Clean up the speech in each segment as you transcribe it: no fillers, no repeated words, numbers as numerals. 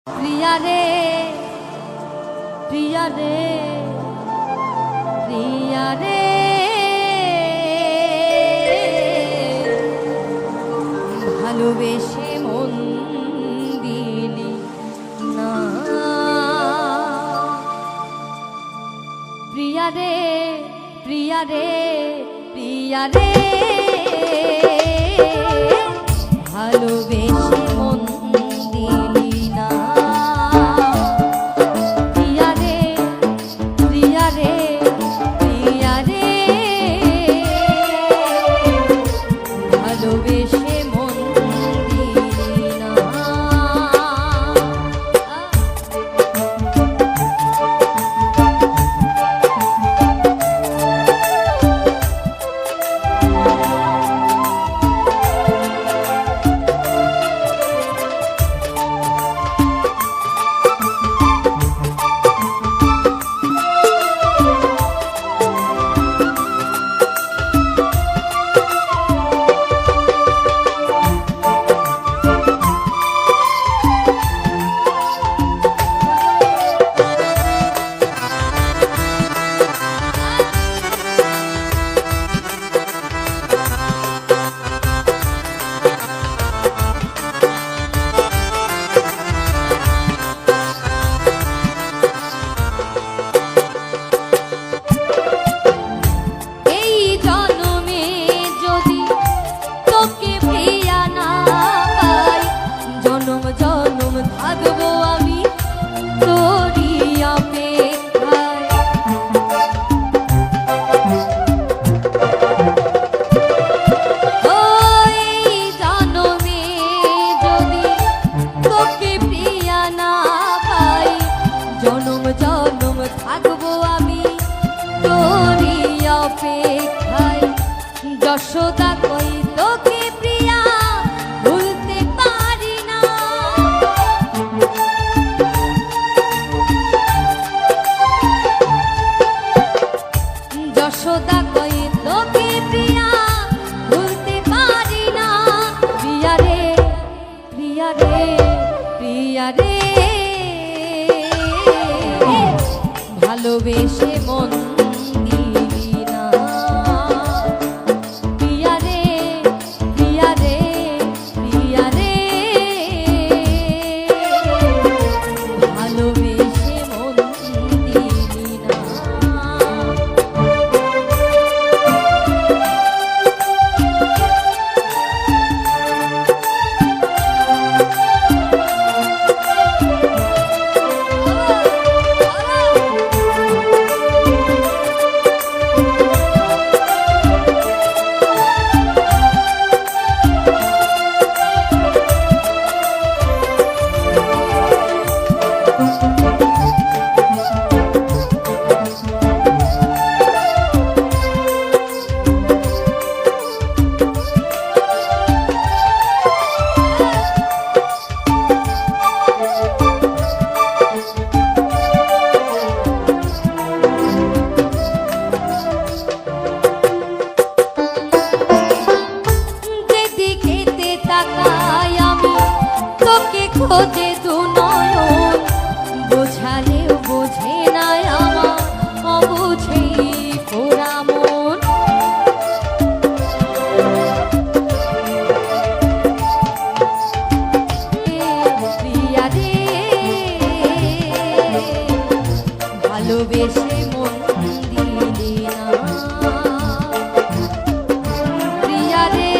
প্রিয়া রে প্রিয়া রে প্রিয়া রে ভালোবেসে মন দিলি না প্রিয়া রে প্রিয়া রে প্রিয়া রে ভালোবেসে মন দিলি না প্রিয়া রে প্রিয়া রে প্রিয়া রে ভালোবেসে মন দিলি না যশোদা কই তোকে প্রিয়া ভুলতে পারি না যশোদা কই তোকে প্রিয়া ভুলতে পারি না প্রিয়া রে প্রিয়া রে প্রিয়া রে ভালোবেসে মন খোঁজে দু নয়ন বোঝালেও বোঝে না আমার অবুঝেই পোড়া মন প্রিয়া রে ভালোবেসে মন দিলি না প্রিয়া রে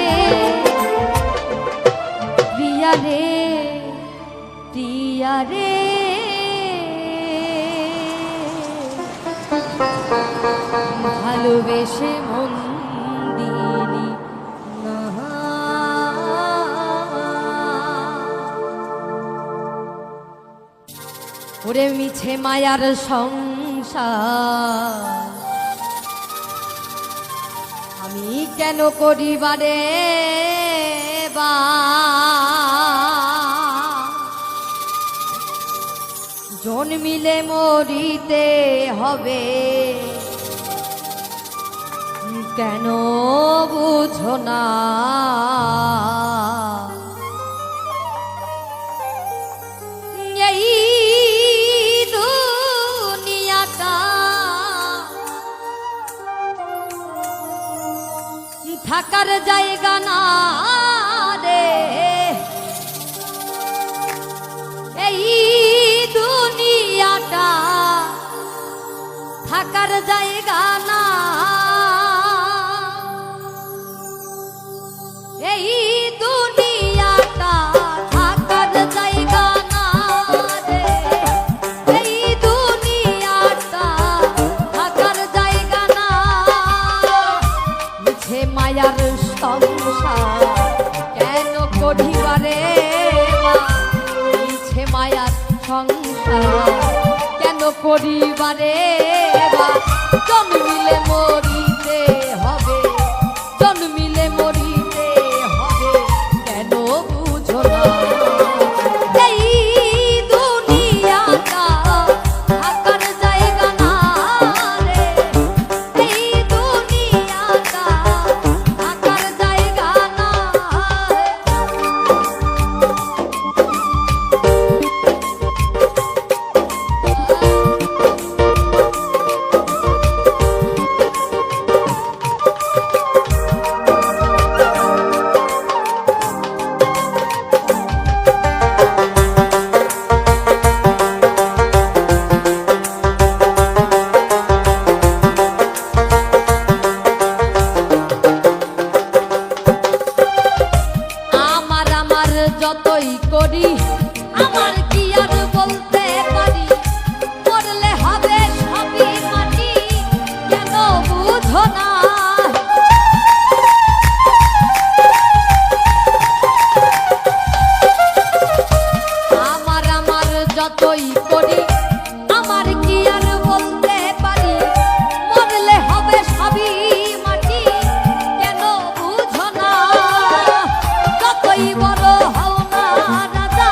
প্রিয়া রে প্রিয়া রে ভালোবেসে মন দিলি না ওরে মিছে মায়ার সংসার আমি কেন করিবারে বা জন্মিলে মরিতে হবে কেন বুঝো না এই থাকার জায়গা না রে, এই দুনিয়াটা থাকার জায়গা না, এই দুনিয়াটা থাকার জায়গা না রে, এই দুনিয়াটা থাকার জায়গা না। মিছে মায়ার সংসার কেন করিবারে, মিছে মায়ার সংসার কেন করিবারে, জন্মিলে মরিতে হবে, জন্মিলে মরিতে হবে, কেন বুঝো না এই দুনিয়াটা থাকার জায়গা না রে, এই দুনিয়াটা থাকার জায়গা না। যতই করি আমার কি আর বলতে পারি, মরলে হবে সবই মাটি, কেন বুঝো না আমার যতই করি আমার কি আর বলতে পারি, মরলে হবে সবই মাটি, কেন বুঝো না যতই বড় হও না রাজা,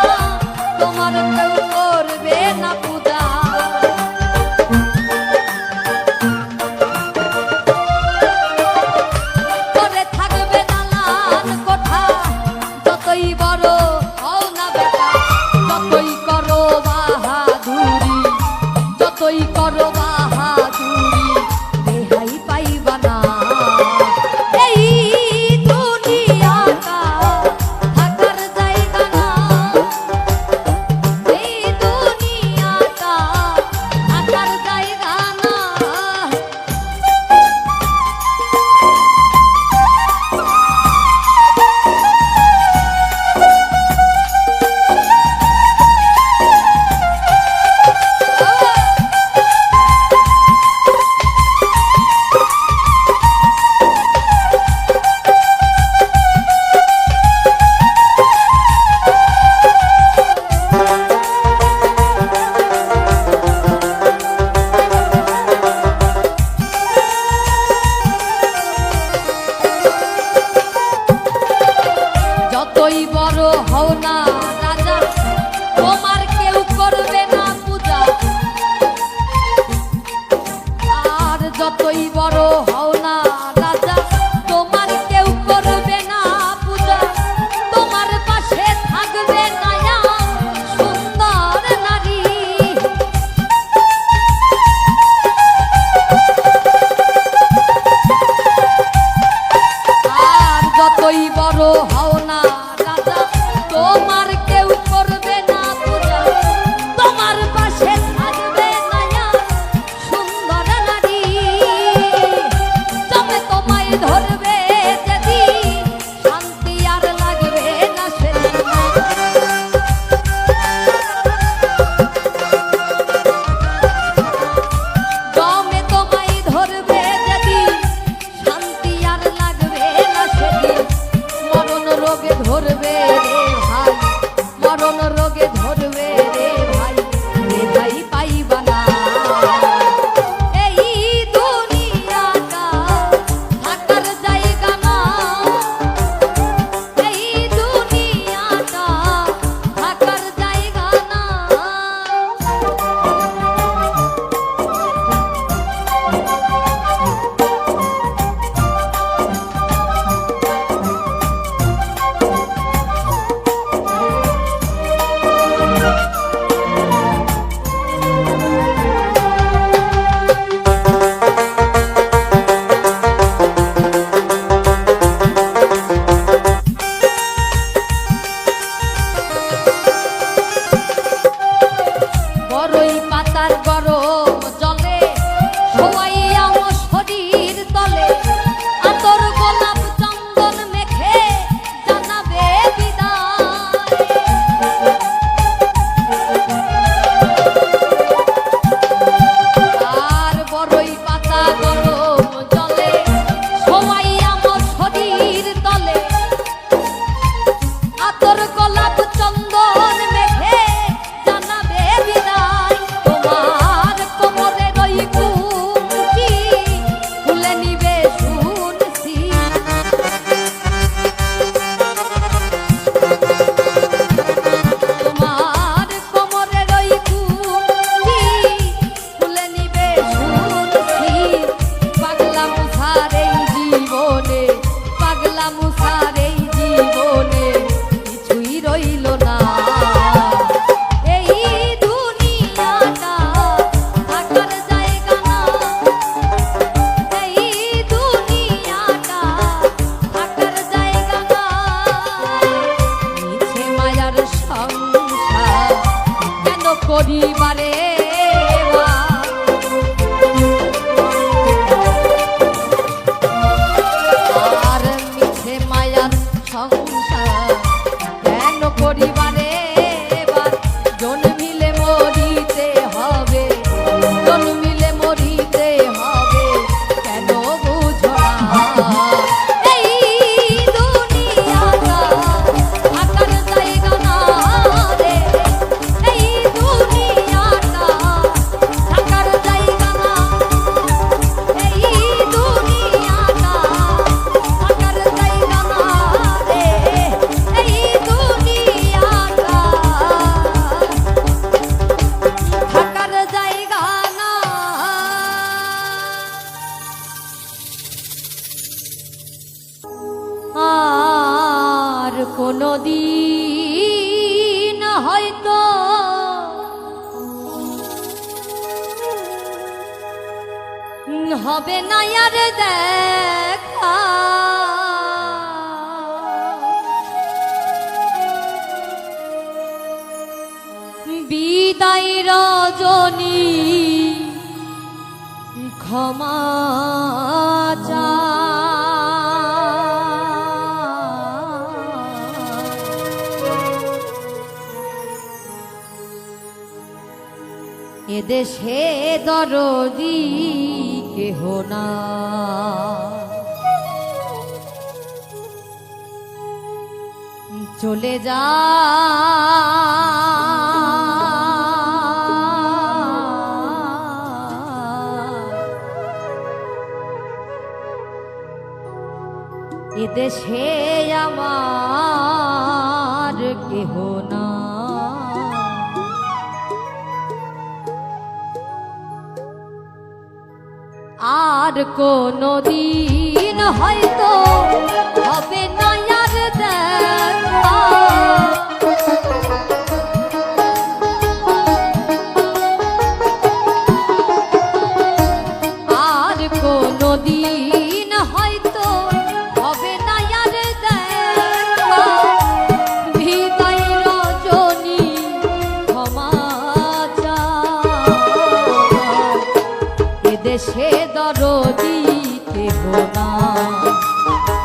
তোমার কেউ করবে না পূজা, করে থাকবে দালান কোঠা, যতই বড় হও না বেটা, যতই করো বাহাদুরি করিবারে আর মিছে মায়ার সংসার কেন করিবারে জন্মিলে মরিতে হবে জন্মিলে মরিতে হবে কেন বুঝো না এই দুনিয়াটা থাকার জায়গা না রে এই দুনিয়াটা থাকার জায়গা না এই দুনিয়াটা থাকার জায়গা না রে এই দুনিয়াটা থাকার জায়গা না আর কোনদিন হয়তো হবে না আর দেখা বিদায় রজনী ক্ষমা এদেশে দরদি কেহ না চলে যা এদেশে আমার কেহ না আর কোনদিন হয়তো হবে না আর দেখা আর কোনদিন হয়তো হবে না আর দেখা বিদায় রজনী ক্ষমা এদেশে দরদি কেহ না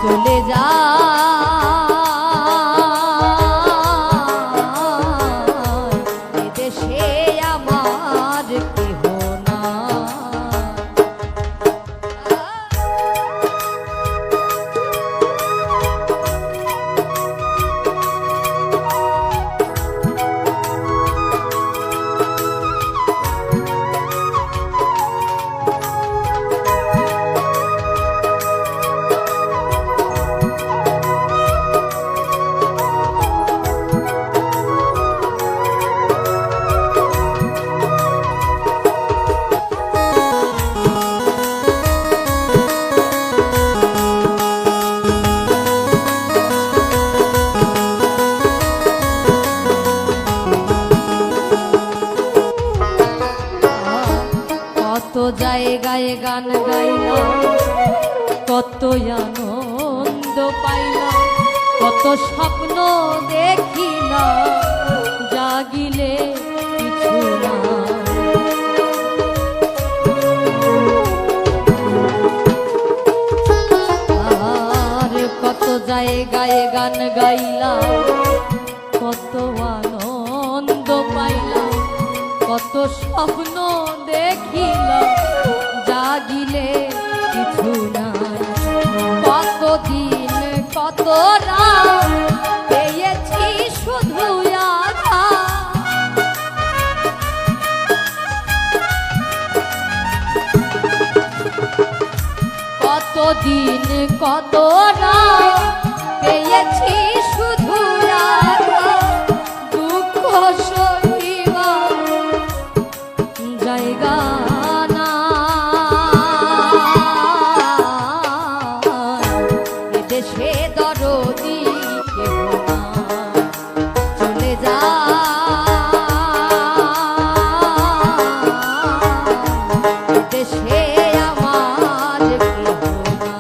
চলে যা এদেশে আমার কেহ না কত জায়গায় গান গাইলাম কত আনন্দ পাইলাম কত স্বপ্ন দেখিলাম জাগিলে কিছু না আর কত জায়গায় গান গাইলাম কত আনন্দ পাইলাম কত স্বপ্ন দেখিলাম জাগিলে কিছু নাই কতদিন কত রাত পেয়েছি শুধু আঘাত কতদিন কত রাত পেয়েছি শুধু আঘাত দুঃখ সহিবার জায়গা না এদেশে দরদি কেহ না চলে যা এদেশে আমার কেহ না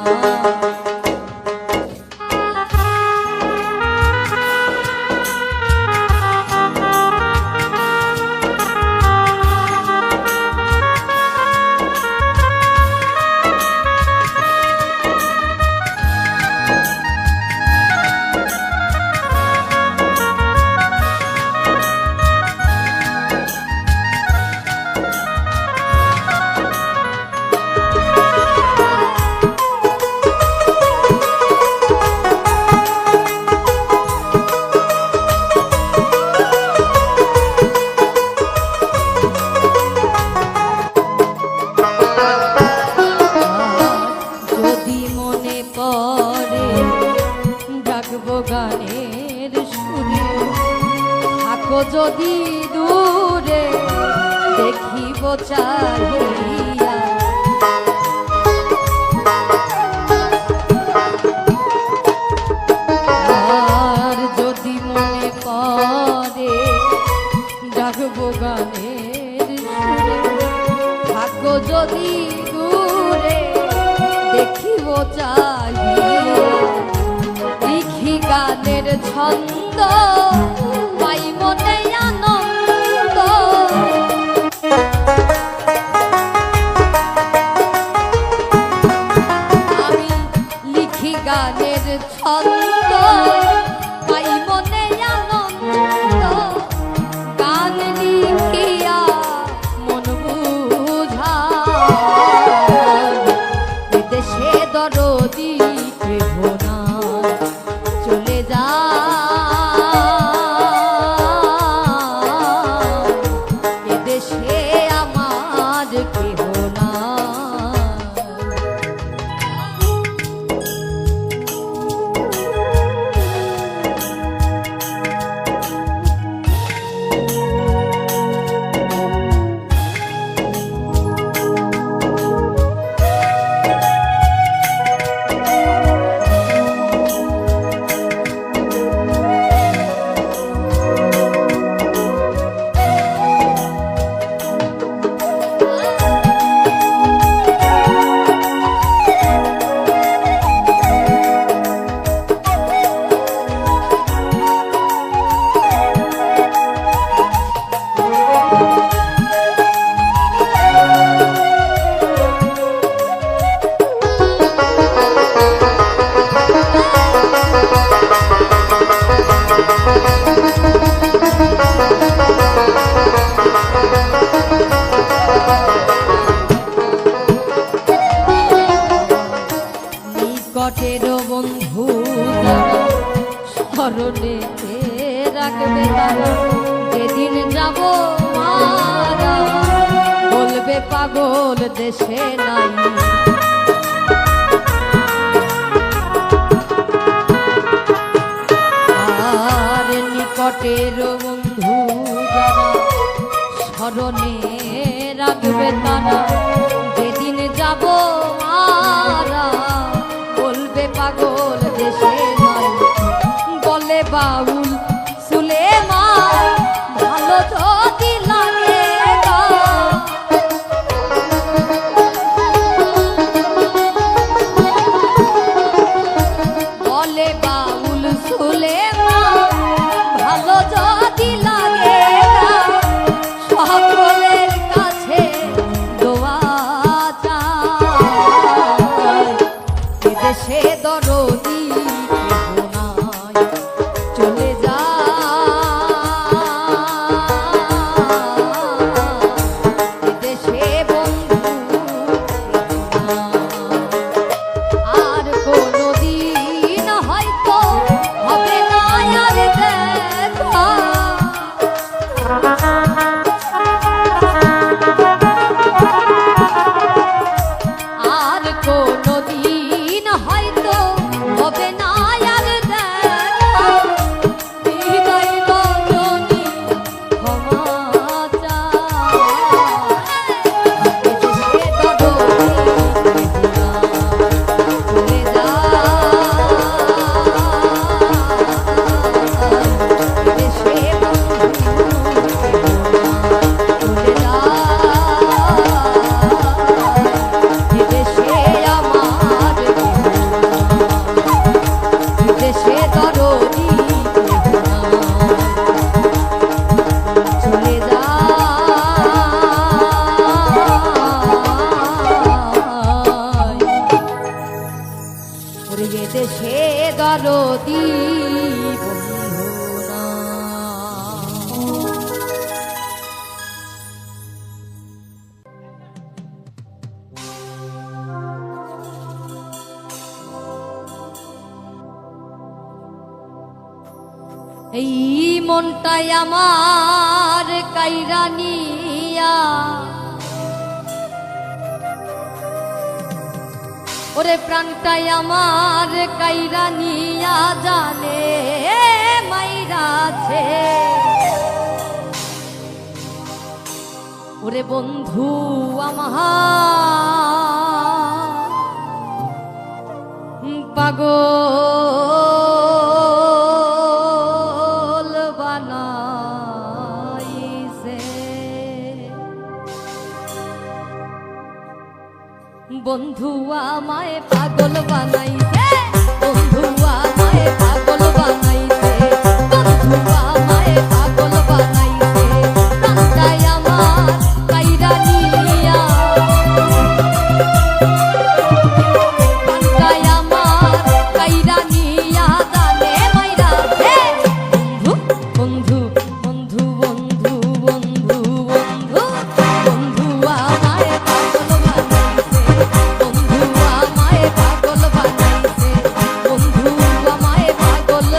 চাহিয়া। আর যদি মনে করে ডাকবো গানের সুরে, ভাগ্য যদি দূরে দেখিব চাহিয়া। লিখি গানের ছন্দ পাই মনে আনন্দ, আমি লিখি গানের ছন্দ পাই মনে আনন্দ। গান লিখিয়া মন বুঝায়, দেশে দরদি কেহ না চলে যা। এদেশে আমার কেহ না। নিকটের বন্ধু যারা স্মরণে রাখবে তারা, যেদিন যাব মারা বলবে পাগল দেশে নাই। আর নিকটের বন্ধু যারা স্মরণে রাখবে তারা, যেদিন যাব মারা বলবে পাগল দেশে নাই। বলে বাউল সুলেমান ভালো যদি লাগে গা, বলে বাউল সুলেমান ভালো যদি লাগে গা, সকলের কাছে দোয়া চাই। এদেশে দরদি কেহ নাই চলে যা। এদেশে বন্ধু কেহ নাই। আর কোনদিন হয়তো হবে না আর দেখা, আর কোনদিন হয়তো হবে না আর দেখা। হৃদয় রজনী ক্ষমা চায়, এদেশে দরদি কেহ নাই চলে যা। এদেশে বন্ধু কেহ নাই চলে যা। এদেশে আমার কেহ নাই, এদেশে দরদি কেহ নাই চলে যা। ওরে এদেশে দরদি বন্ধু না। এই মনটাই আমার কাইরা নিয়া, ওরে প্রাণটাই আমার কাইরা নিয়া জানে মাইরাছে। ওরে বন্ধু আমার পাগল বানাইছে, বন্ধু আমায় পাগল বানাইছে, বন্ধু আমায় পাগল বানাইছে, বন্ধু আমায় পাগল বানাইছে, কান্দাই আমার কাইরা নিয়া, কান্দাই আমার কাইরা নিয়া জানে মাইরা হে বন্ধু বন্ধু বন্ধু বন্ধু বন্ধু বন্ধু আমায় পাগল বানাইছে, বন্ধু আমায় পাগল বানাইছে, বন্ধু আমায় পাগল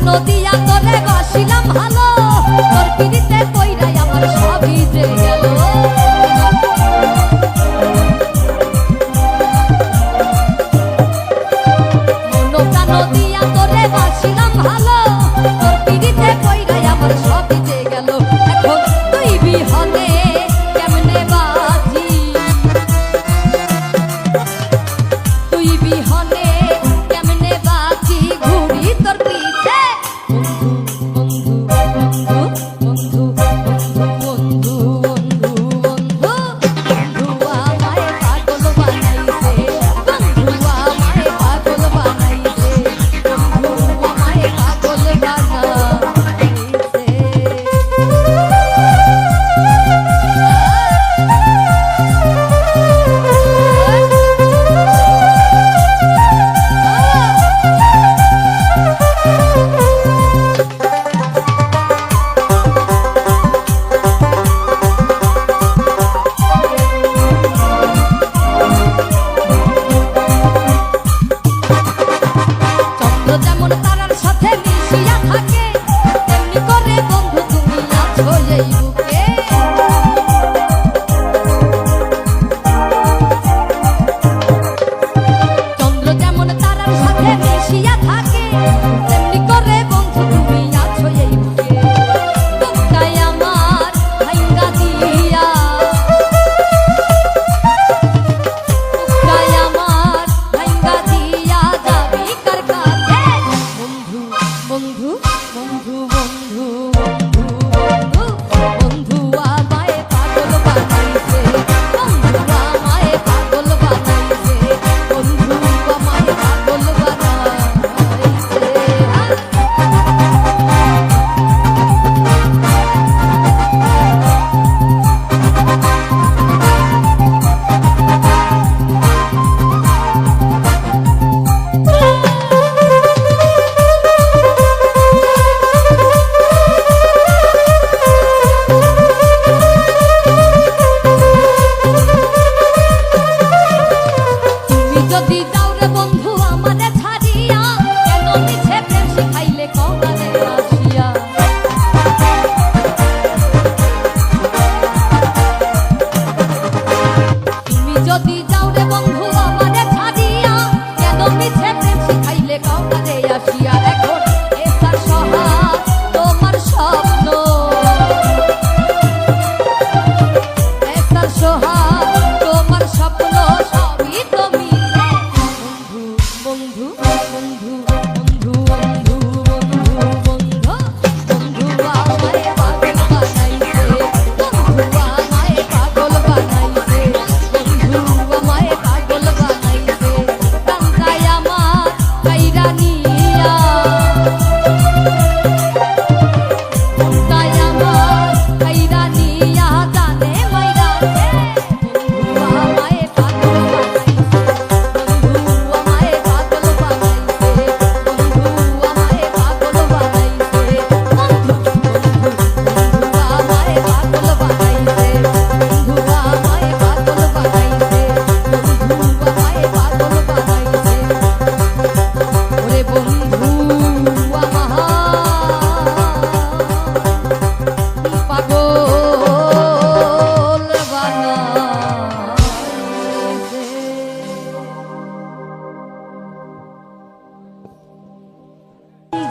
নদিয়া তোরে বসিলাম ভালো, তোর পিড়িতে কইরাই আমার সবই যে গেল, মনোটা নদিয়া তোরে বসিলাম ভালো, তোর পিড়িতে কইরাই আমার সবই যে গেল, এখন তুই বিহনে কেমনে বাজি, তুই বিহনে কেমনে বাজি ঘুরি তোর পিছে, বন্ধু বন্ধু বন্ধু বন্ধু বন্ধু বন্ধু বন্ধু আমায় পাগল বানাইছে, বন্ধু আমায় পাগল বানাইছে, বন্ধু আমায় পাগল যেমন তারার সাথে মিশিয়া থাকে, তেমনি করে বন্ধু তুমি আছো এই বুকে, চন্দ্র যেমন তারার সাথে মিশিয়া থাকে, তেমনি করে বন্ধু তুমি আছো এই বুকে, বুকটাই আমার ভাঙ্গা দিয়া, বুকটাই আমার ভাঙ্গা দিয়া যাবি কার কাছে, বন্ধু বন্ধু বন্ধু বন্ধু বন্ধু বন্ধু আমায় পাগল বানাইছে, বন্ধু আমায় পাগল বানাইছে, বন্ধু আমায় পাগল তুমি যদি যাও রে বন্ধু আমারে ছাড়িয়া, কেন মিছে প্রেম শিখাইলে কমারে আসিয়া, তুমি যদি যাও রে বন্ধু আমারে ছাড়িয়া, কেন মিছে প্রেম শিখাইলে কমারে আসিয়া, এখন এসার সহায় তোমার স্বপ্ন, এসার সহায় তোমার স্বপ্ন সবই তো মিছে, বন্ধু বন্ধু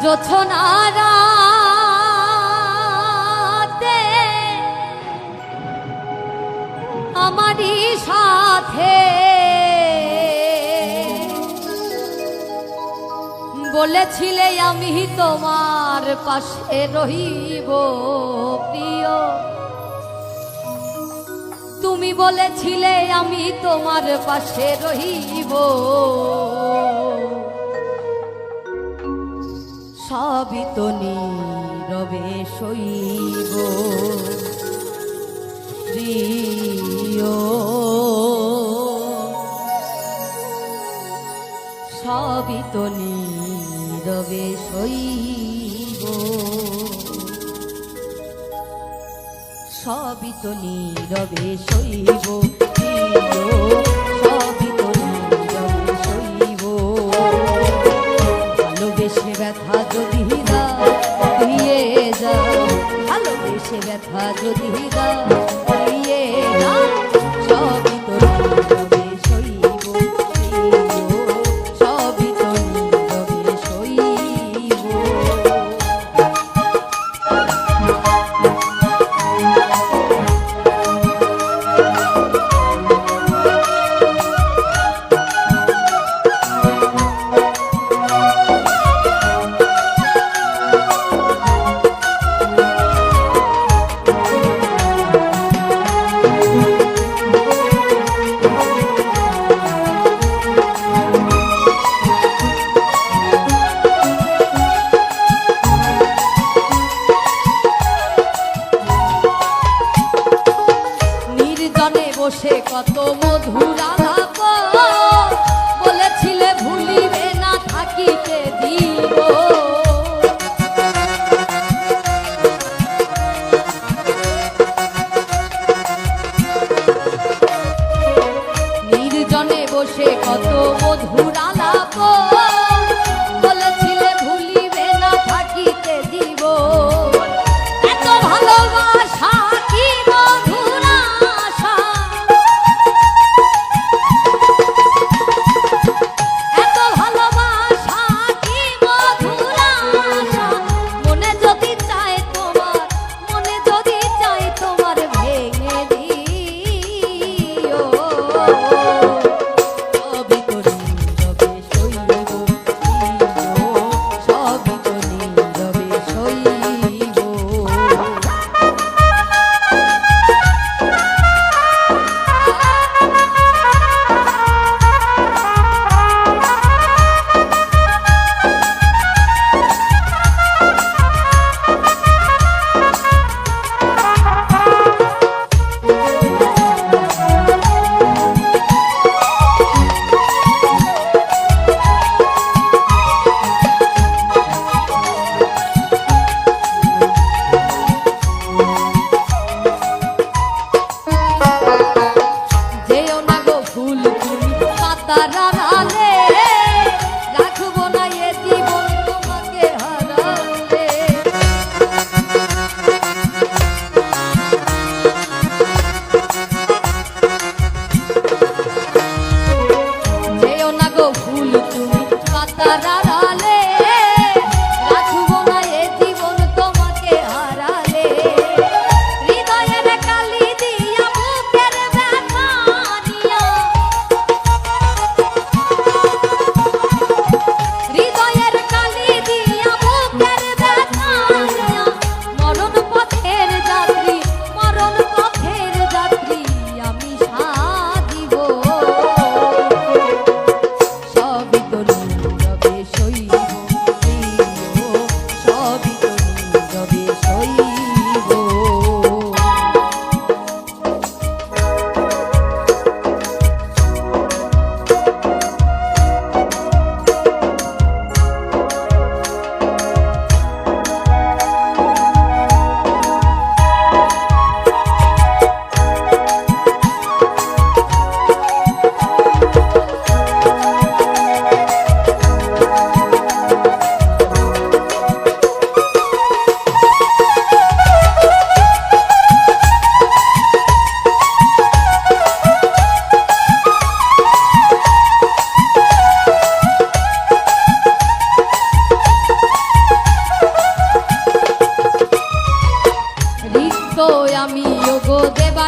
জোছনারাতে আমারই সাথে বলেছিলে আমি তোমার পাশে রহিব প্রিয়, তুমি বলেছিলে আমি তোমার পাশে রহিব, সবই তো নীরবে সইব প্রিয়, সবই তো নীরবে সইব, সবই তো নীরবে সইব প্রিয়, সবই তো নীরবে সইব, ভালোবেসে ব্যথা যদি দিয়ে যাও, ভালোবেসে ব্যথা যদি দিয়ে যাও, সবই তো নীরবে সইব প্রিয়, সবই তো নীরবে সইব। বসে কত মধুর আলাপ বলেছিলে ভুলিবে না থাকিতে দিব, নির্জনে বসে কত মধুর আলাপ বলেছিলে ভুলিবে না থাকিতে দিব, এত ভালোবাসা কি মধুর আশা, এত ভালোবাসা কি মধুর আশা, মনে যদি চায় তোমার, মনে যদি চায় তোমার ভেঙে দিও, সবই তো নীরবে সইব প্রিয়, সবই তো নীরবে সইব। যেও না গো ফুল তুমি পাতার আড়ালে, রাখবো না এ জীবন তোমাকে হারালে, যেও না গো ফুল তুমি পাতার আড়ালে, রাখবো না এ জীবন তোমাকে হারালে, হৃদয়ের কালি দিয়া বুকের ব্যথা নিয়া,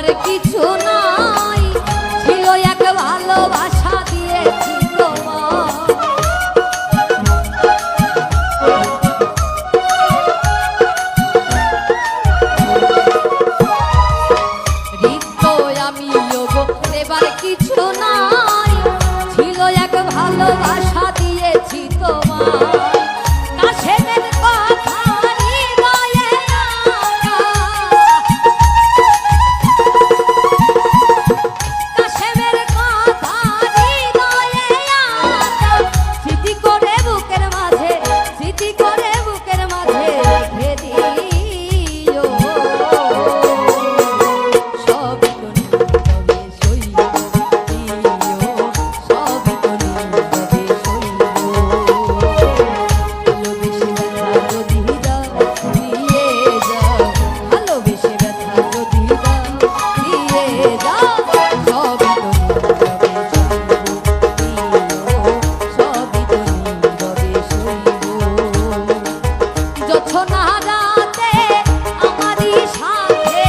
দেবার কিছু নাই, ছিল এক ভালোবাসা দিয়েছি তোমার। রিক্ত আমি দেবার কিছু নাই, ছিল এক ভালোবাসা দিয়েছি তোমার। কাশেমের কথা হৃদয়ে লাগা, কাশেমের কথা হৃদয়ে লাগা, স্মৃতি করে বুকের মাঝে, স্মৃতি করে বুকের মাঝে রেখে দিও। সবই তো নীরবে সইব দিও, সবই তো নীরবে সইব। ভালোবেসে ব্যথা যদি দাও দিয়ে যাও, ভালোবেসে ব্যথা যদি দাও দিয়ে যাও, সবই তো নীরবে সইব দিও, সবই তো নীরবে সইব। জোছনা রাতে আমারই সাথে,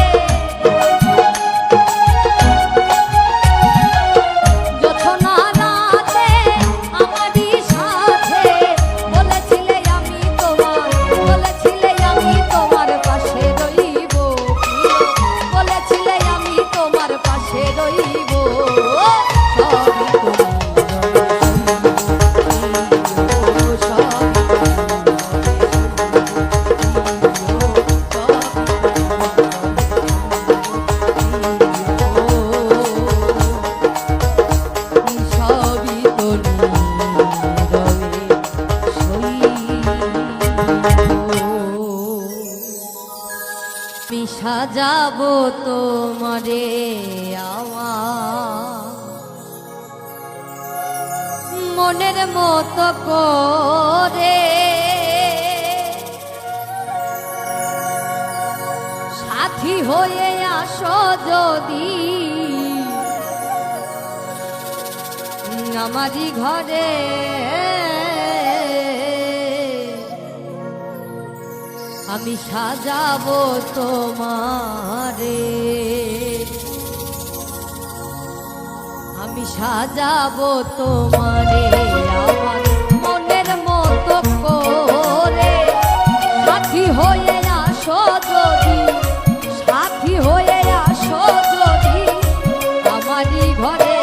জোছনা রাতে আমারই সাথে, বলেছিলে আমি তোমার, বলেছিলে আমি তোমার পাশে রইব, বলেছিলে আমি তোমার পাশে রইব। সবই তো নীরবে সবই তো নীরবে আমি সাজাবো তোমারে আমার মনের মতো করে, সাথী হয়ে আসো যদি আমারই ঘরে। আমি সাজাবো তোমারে, আমি সাজাবো তোমারে আমার মনের মতো করে, সাথী হয়ে আসো যদি, সাথী হয়ে আসো যদি আমারই ঘরে।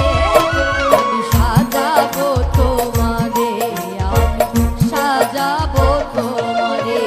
আমি সাজাবো তোমারে, আমি সাজাবো তোমারে।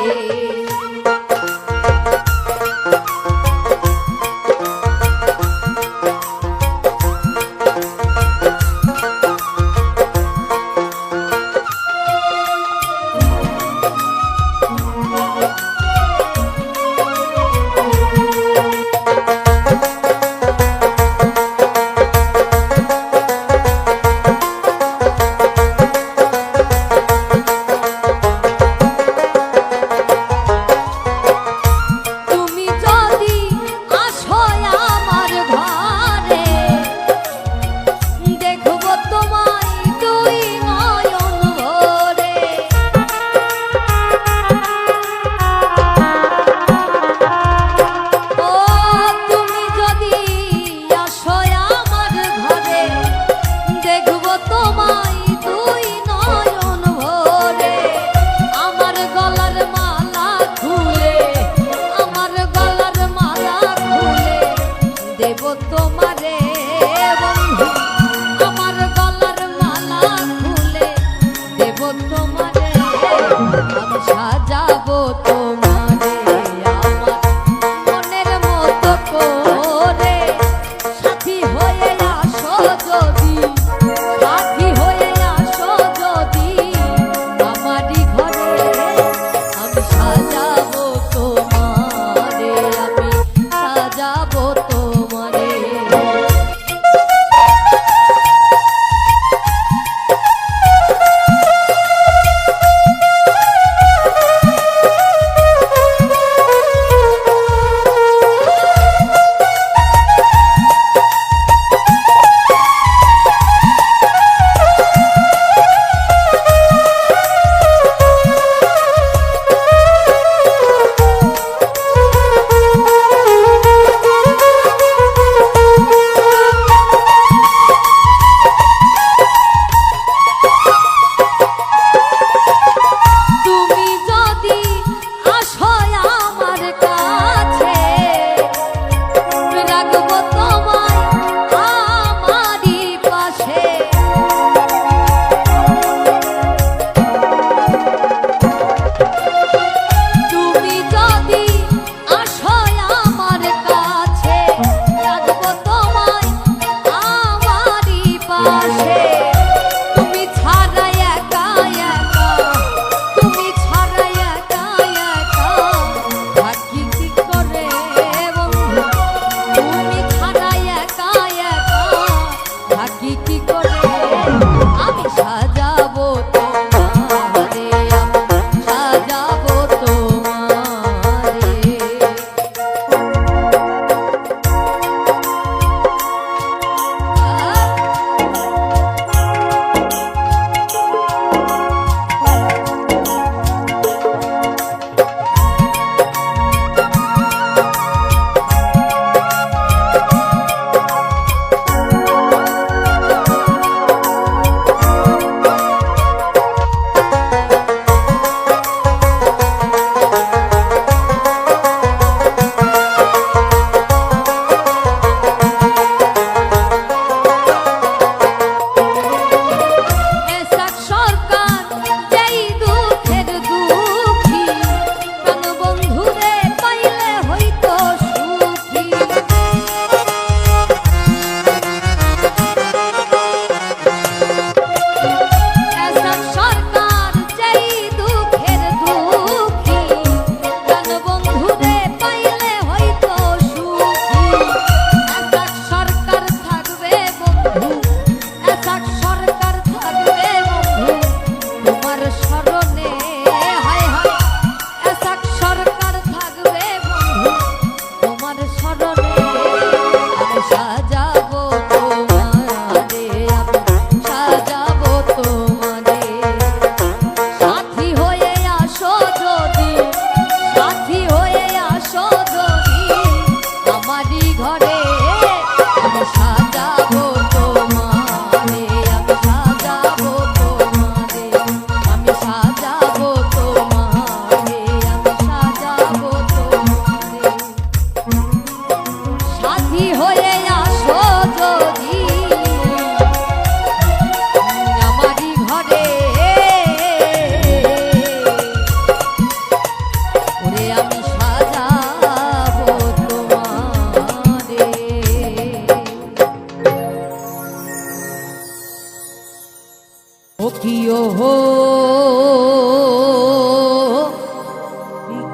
ও কি ও হো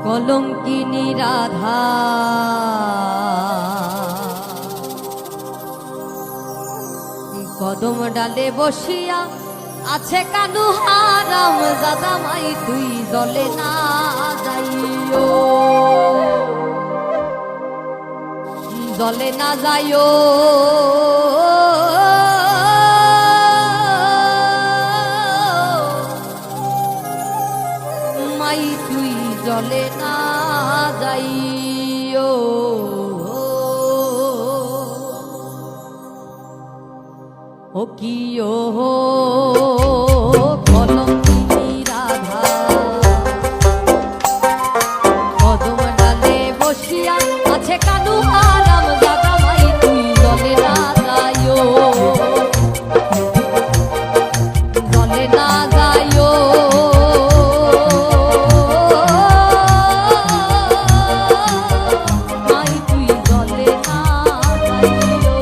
কলঙ্কিনী রাধা কদম ডালে বসিয়া আছে কানু হারাম দাদা মাই তুই জলে না যাইও জলে না যাইও মাই তুই জলে না যাইও ও কি ও কলঙ্কিনী রাধা কদম ডালে বসিয়া আছে কানু হারাম দাদা মাই তুই জলে না যাইও জলে না যাইও মাই তুই জলে না যাইও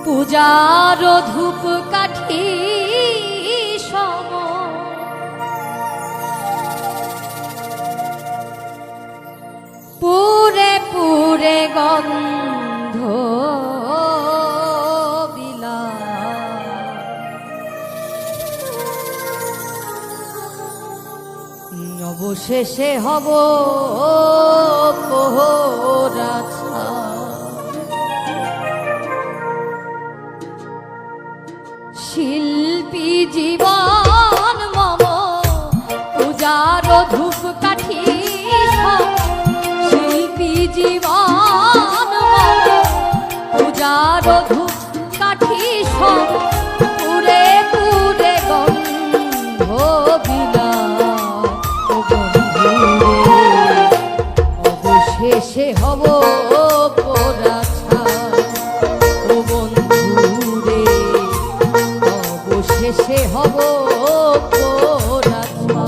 পূজার ধূপ কাঠি সম পুরে পুরে গন্ধ বিলা অবশেষে হব পোহরাছা শিল্পী জীবন মম পূজার ধূপ কাঠি শিল্পী জীবন মম পূজার ধূপ কাঠি পুরে পুরে গন্ধ বিলা অবশেষে হব পোড়াছা ও বন্ধুরে অবশেষে হব পোড়াছা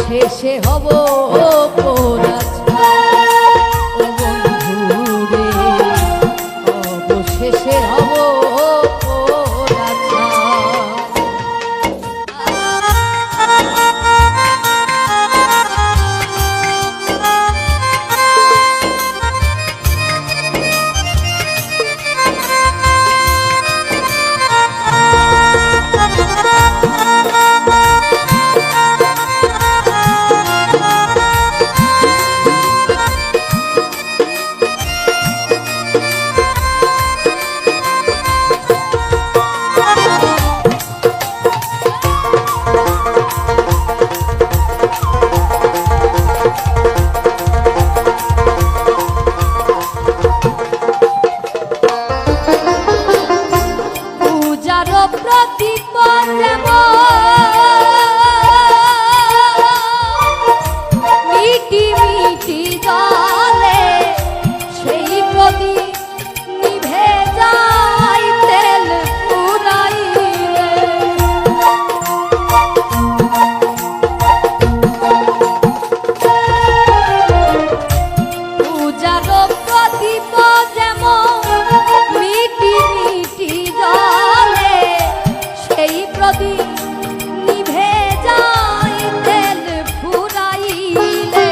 শেষে হব পোড়াছা ও বন্ধুরে অবশেষে হব পোড়াছা প্রদীপ মিটি মিটি জলে সেই প্রদীপ নিভে যায় তেল পুরাইলে পূজার প্রদীপ যেমন মিটি মিটি জলে সেই প্রদীপ নিভে যায় তেল ফুরাইলে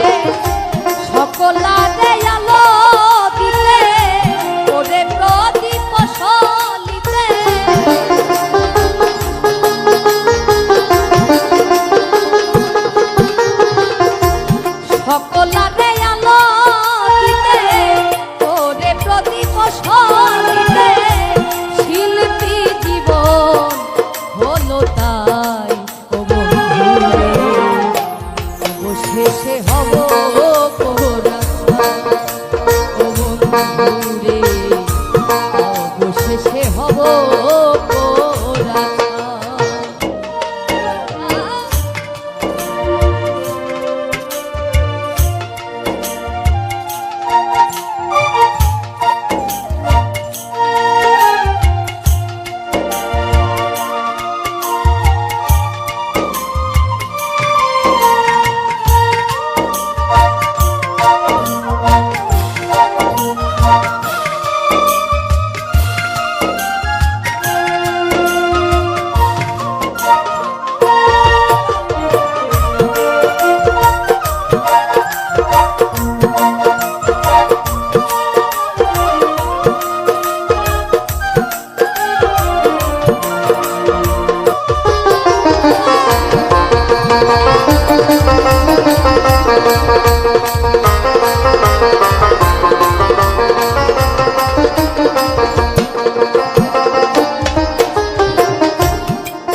সকলারে আলো দিতে ওরে প্রদীপ সলিতে সকলারে আলো দিতে ওরে প্রদীপ সলিতে শিল্পী জীবন হলো তাই ও বন্ধুরে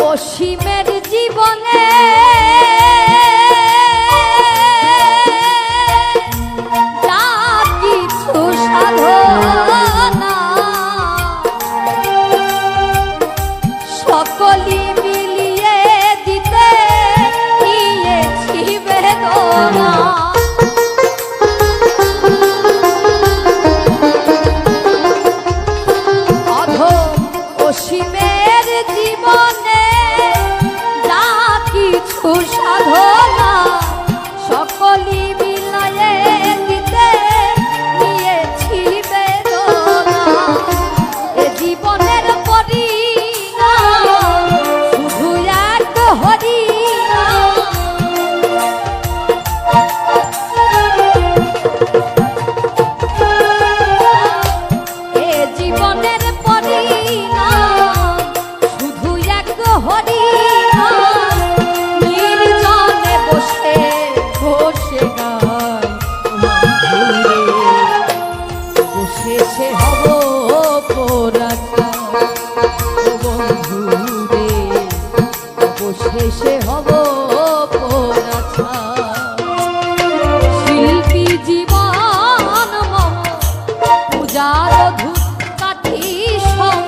অসীমের জীবনে যা কিছু সাধনা সকলি মিলিয়ে দিতে নিয়েছি বেদনা অধম অসীমের জীবনে যা কিছু সাধনা সকলি মিলায়ে দিতে নিয়েছি বেদনা এ জীবনের পরিণাম শুধু এক হরিনাম এ জীবনের পরিণাম শুধু এক হরিনাম নির্জনে বসে বসে গায় বন্ধুরে বসে সে হব পরাধা বন্ধুরে বসে সে হব পরাধা শিল্পী জীবন মম পূজার ধূপ কাঠি সম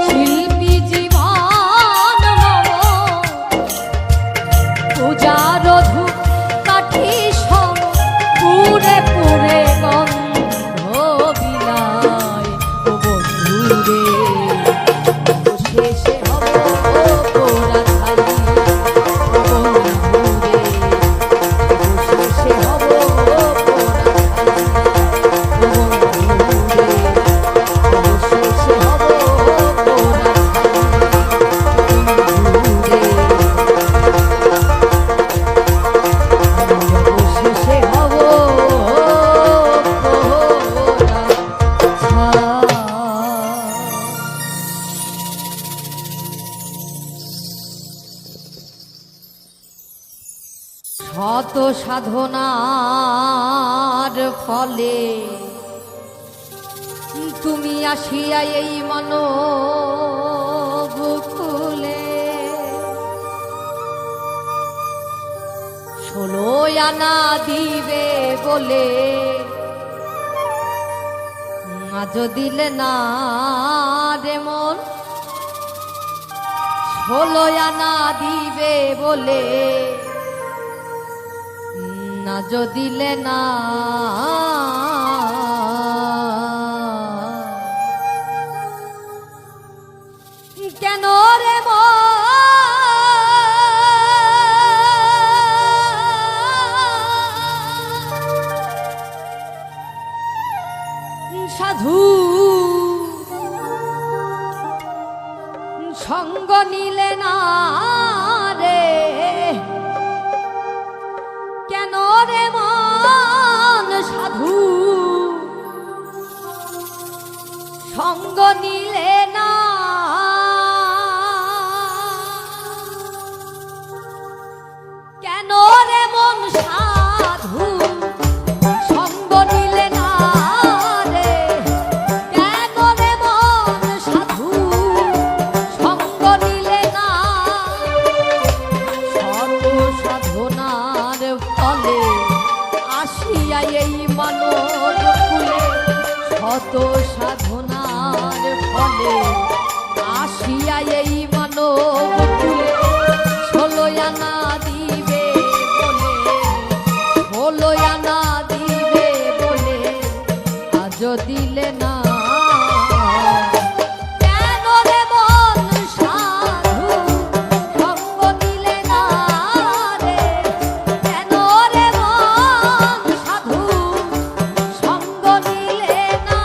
শিল্পী জীবন মম পূজার ধূপ কাঠি সম পুরে পুরে গন্ধ বিলায় ও বন্ধুরে বসে সে হব পরাধারী ও বন্ধুরে বসে সে হব পরাধারী ও বন্ধুরে বসে সে হব শত সাধনার ফলে তুমি আসিয়া এই মনোবুকুলে 16 আনা দিবে বলে আজ দিলে না রে মন 16 আনা দিবে বলে আজ দিলে না কেন রে সাধু সঙ্গ নিলে না রে কেন রে মন সাধু সঙ্গ নিলে না কেন রে মন সাধু সঙ্গ নিলে না রে কেন রে মন সাধু সঙ্গ নিলে না শত সাধনার ফলে আসিয়া এই মানব কুলে শত সাধনার ফলে আসিয়া এই মানব কুলে 16 আনা দিবে বলে 16 আনা দিবে বলে আজ দিলে না কেন রে মন সাধু সঙ্গ দিলে না রে কেন রে মন সাধু সঙ্গ দিলে না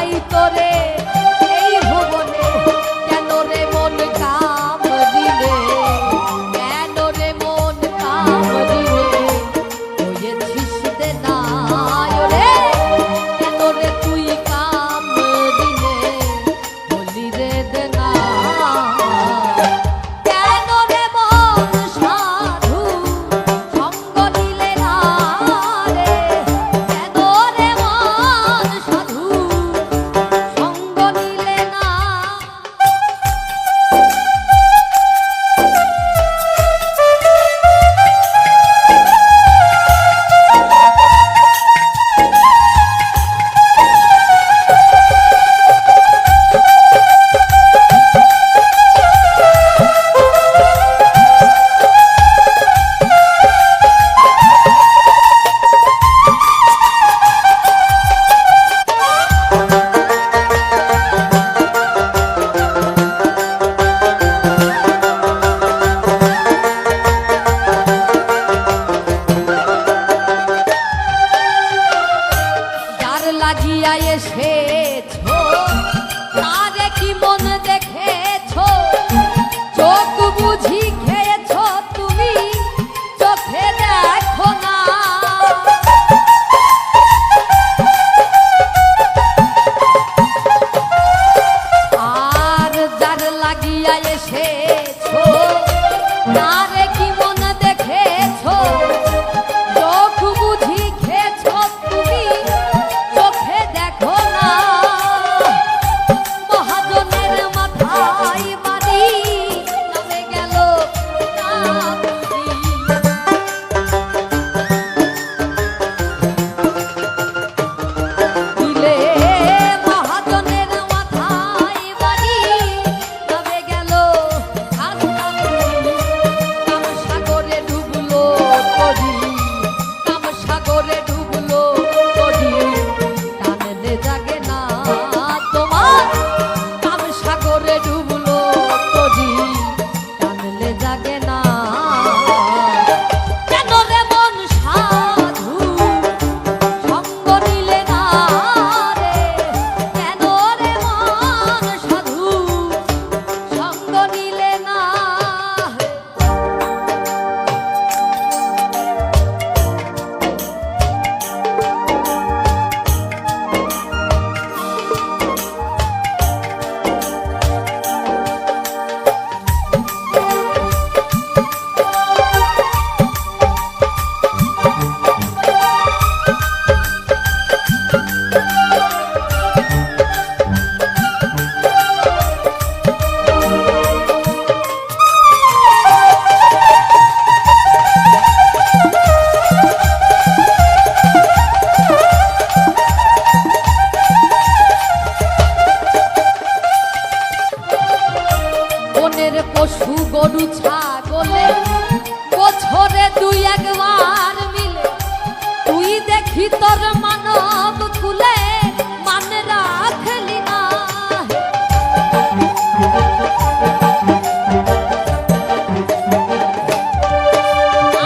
পাই তোরে এই ভুবনে, কেন রে মন কাম দিলে, কেন রে মন কাম দিলে, হয়েছিস দেনা রে, কেন রে তুই কাম দিলে, বলি রে দেনা। কেন রে মন সাধু সঙ্গ নিলে না রে, কেন রে মন সাধু সঙ্গ নিলে না। যার লাগিয়া এসেছো তারে কি মন দেখেছো, চোখ বুঝি খেয়েছো তুমি, চোখে দেখো না। আর যার লাগিয়া এসেছো তারে কি মন দেখেছো, চোখ বুঝি খেয়েছো তুমি, চোখে দেখো না। মহাজনের মাথায় বাড়ি নামে গেল না বুঝি, দিলে মহাজনের মাথায় বাড়ি নামে গেল খাস্তা বুঝি। কাম সাগরে ডুবলো করি, কাম সাগরে ডুবলো করি, টানলে জাগে না তোমার, কাম সাগরে ডুবলো করি, টানলে জাগে না। কেন রে মন সাধু সঙ্গ নিলে না রে, কেন রে মন সাধু সঙ্গ নিলে না। বনের পশু গরু ছাগলে বছরে দুই একবার মিলে, তুই দেখি তোর মানব কুলে মান রাখলি না।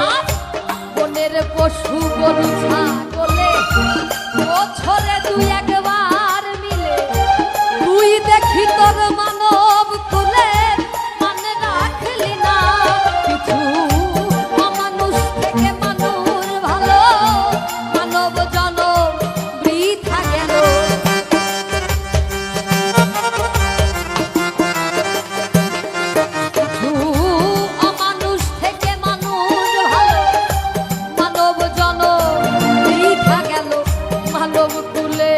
আর বনের পশু গরু ছাগলে বছরে দুই একবার মিলে, তুই দেখি তোর মানব কুলে মান রাখলি না। কিছু অমানুষ থেকে মানুষ ভালো, মানব জনম বৃথা গেল। কিছু অমানুষ থেকে মানুষ ভালো, মানব জনম বৃথা গেল। মানব কুলে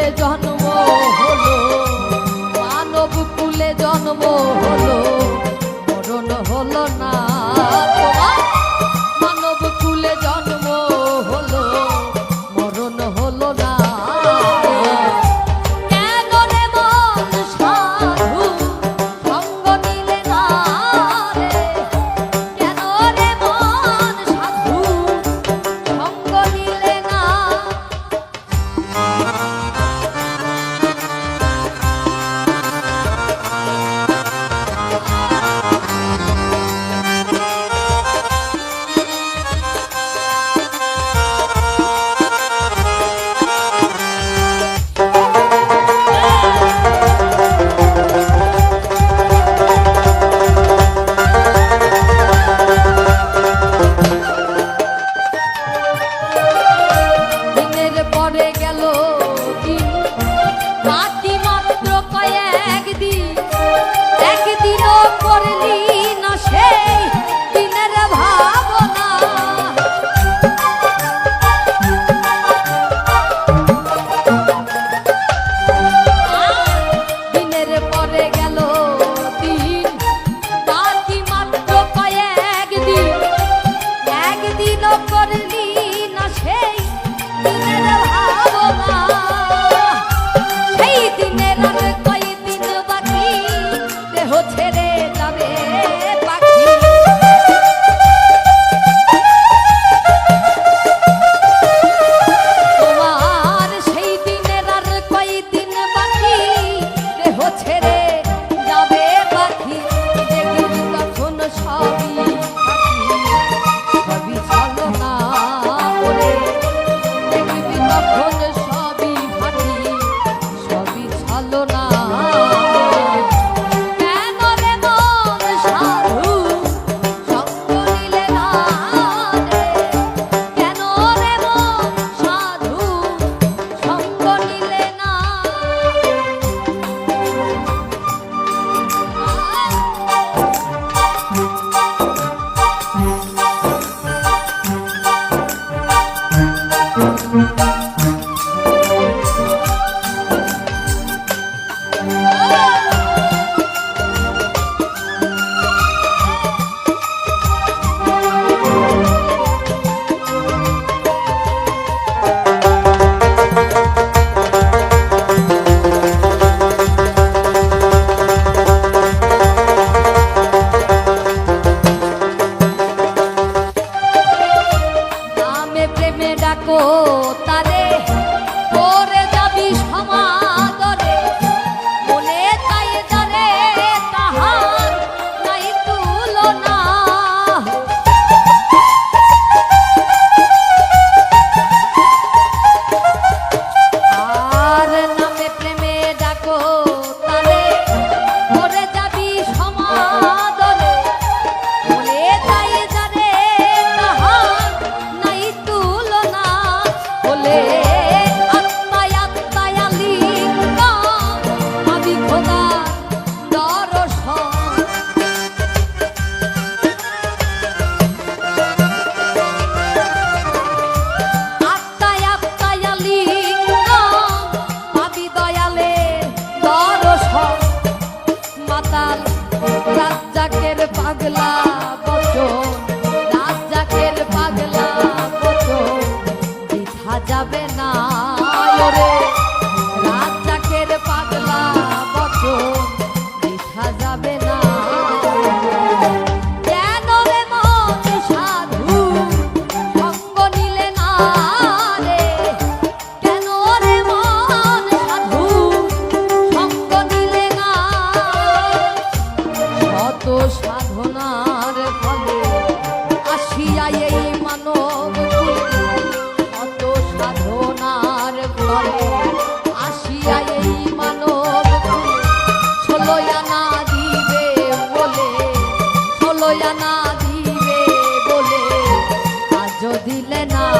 বুঝলে না